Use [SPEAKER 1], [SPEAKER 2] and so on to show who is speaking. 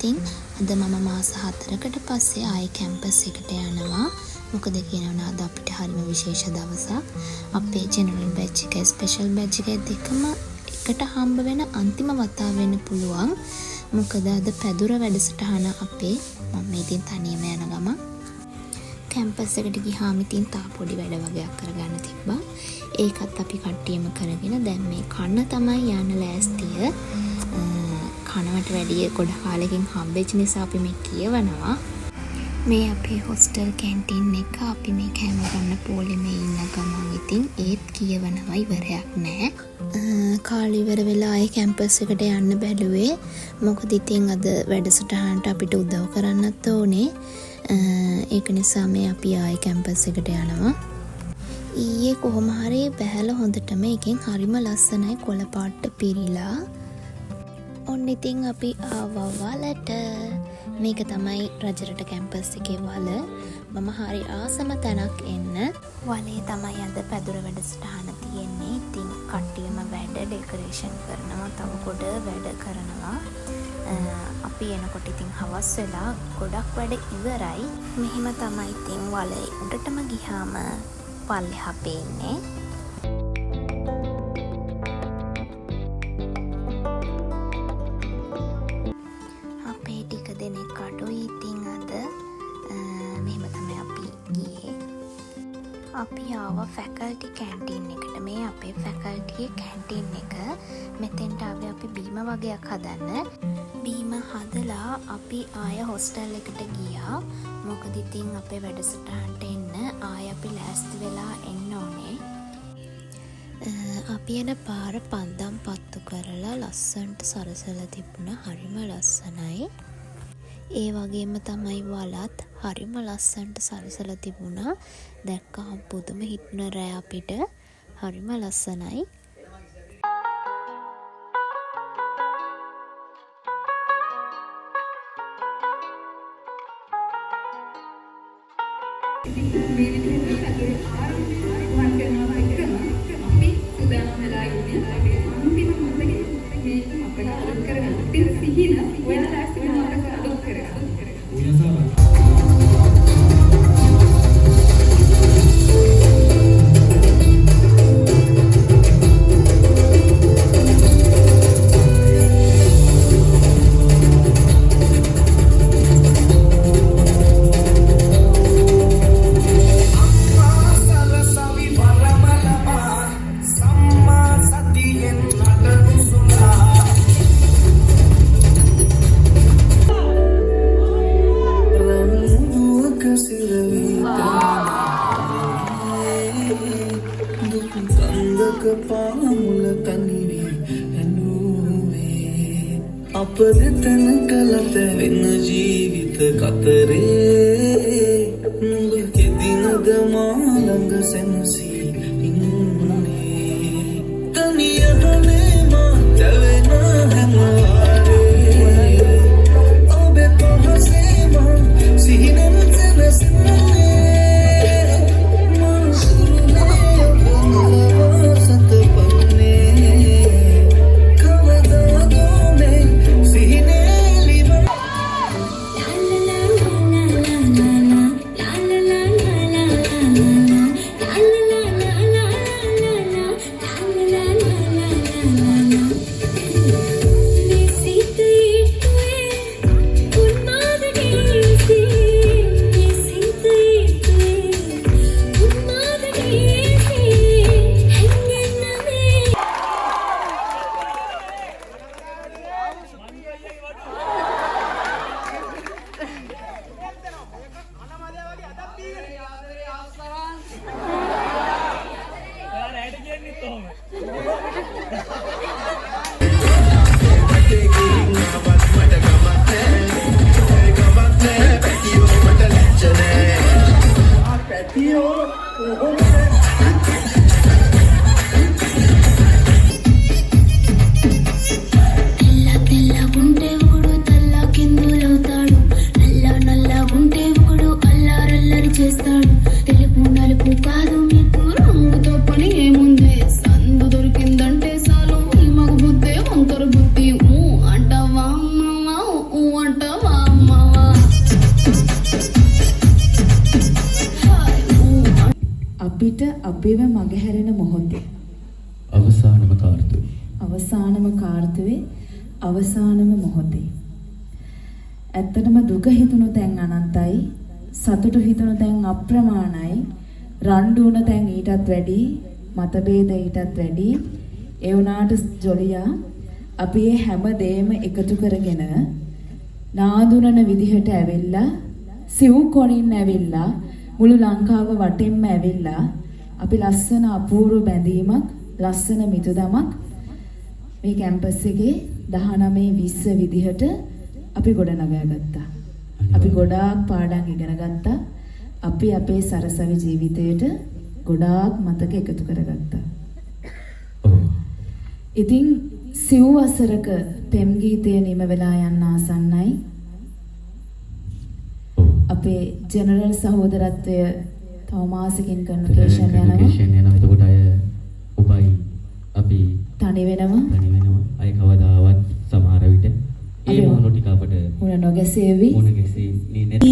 [SPEAKER 1] ඉතින් අද මම මාස 4කට පස්සේ ආයේ කැම්පස් එකට යනවා. මොකද කියනවා අද අපිට හරිම විශේෂ දවසක්. අපේ ජෙනරල් බැච් එකයි ස්පෙෂල් බැච් එකයි දෙකම එකට හම්බ වෙන අන්තිම වතාව වෙන්න පුළුවන්. මොකද අද පැදුර වැඩසටහන අපේ මම ඉතින් තනියම යන ගම කැම්පස් එකට ගියාම ඉතින් තා පොඩි වැඩ වගේක් කරගන්න තිබ්බා. ඒකත් අපි කට්ටියම කරගෙන දැන් මේ කන්න තමයි යන්න ලෑස්තිය. කනවට වැඩිය ගොඩ කාලෙකින් හම්බෙච්ච නිසා අපි මේ කියවනවා. මේ අපේ හොස්ටල් කැන්ටින් එක අපි මේ කෑම ගන්න පොලෙමේ ඉන්න ගමන් ඉතින් ඒත් කියවනවා ඉවරයක් නැහැ. කාලේ ඉවර වෙලා ආයේ කැම්පස් එකට යන්න බැලුවේ. මොකද ඉතින් අද වැඩසටහනට අපිට උදව් කරන්නත් ඕනේ. ඒක නිසා මේ අපි ආයේ කැම්පස් එකට යනවා. ඊයේ කොහොම හරි බැහැලා හොඳටම එකෙන් හරිම ලස්සනයි කොළ පාට පිරීලා. ඔන්න ඉතින් අපි ආවා වලට. මේක තමයි රජරට කැම්පස් එකේ වල. මම හරි ආසම තැනක් එන්න. වලේ තමයි අද පැදුර වැඩසටහන තියෙන්නේ. ඉතින් කට්ටියම වැඩ ඩෙකරේෂන් කරනවා, තව කොට වැඩ කරනවා. අපි එනකොට ඉතින් හවස් වෙලා ගොඩක් වැඩ ඉවරයි. මෙහෙම තමයි ඉතින් වලේ උඩටම ගියාම පල්ලෙහා පේන්නේ. අපේ ටික දෙනෙක් අඩුයි ඉතින් අද. මෙහෙම තමයි අපි ගියේ. අපි ආවා ෆැකල්ටි කැන්ටින් එකට. මේ අපේ ෆැකල්ටියේ කැන්ටින් එක. මෙතෙන්ට ආවේ අපි බීම වගේක් හදන්න. බීම හදලා අපි ආය හොස්ටල් එකට ගියා. මොකද ඉතින් අපේ වැඩසටහනට එන්න ආය අපි ලෑස්ති වෙලා එන්න ඕනේ. අපි යන පාර පන්දම් පත්තු කරලා ලස්සන්ට සරසලා තිබුණා. හරිම ලස්සනයි. ඒ වගේම තමයි වලත් හරිම ලස්සන්ට සරසලා තිබුණා. දැක්කහම පුදුම හිටුන රෑ අපිට. හරිම ලස්සනයි.
[SPEAKER 2] අපරතන කලත වෙන ජීවිත කතරේ නුඹ කෙදිනද මා ළඟ සැනසී ඉන්නේ තනියමනේ මා දැවෙන හැම වාරේ ඔබේ පොහොසේ මා සිහිනෙන් සැනසෙන්නේ මා සුරුනේ ඔබ නලවා සතපන්නේ කවදාද මේ සිහිනේ ලිබ
[SPEAKER 3] අපිට අපිව මගහැරෙන මොහොතේ
[SPEAKER 4] අවසානම කාර්තුවේ
[SPEAKER 3] අවසානම කාර්තුවේ අවසානම මොහොතේ ඇත්තටම දුක හිතුණු තැන් අනන්තයි සතුට හිතුණු තැන් අප්‍රමාණයි රණ්ඩු වුණ තැන් ඊටත් වැඩි මතභේද ඊටත් වැඩි ඒ වුණාට ජොලියා අපි මේ හැම දෙයක්ම එකතු කරගෙන නාඳුනන විදිහට ඇවිල්ලා සිව් කොණින් ඇවිල්ලා මුළු ලංකාව වටෙන්ම ඇවිල්ලා අපි ලස්සන අපූර්ව බැඳීමක් ලස්සන මිතුදමක් මේ කැම්පස් එකේ 19 20 විදිහට අපි ගොඩනගා ගත්තා. අපි ගොඩාක් පාඩම් ඉගෙන ගත්තා. අපි අපේ සරසවි ජීවිතයට ගොඩාක් මතක එකතු කරගත්තා. ඉතින් සිව් වසරක පෙම් ගීතය නිම වෙලා යන්න ආසන්නයි. අපේ ජෙනරල් සහෝදරත්වය තව මාසෙකින් කන්වර්සේෂන් යනවා.
[SPEAKER 4] එතකොට අය ඔබයි අපි
[SPEAKER 3] තනි වෙනවා.
[SPEAKER 4] අය කවදාවත් සමහර විට ඒ මොහොන ටික අපට
[SPEAKER 3] මුණ නොගැසේවි.
[SPEAKER 4] මොන ගැසෙන්නේ නැති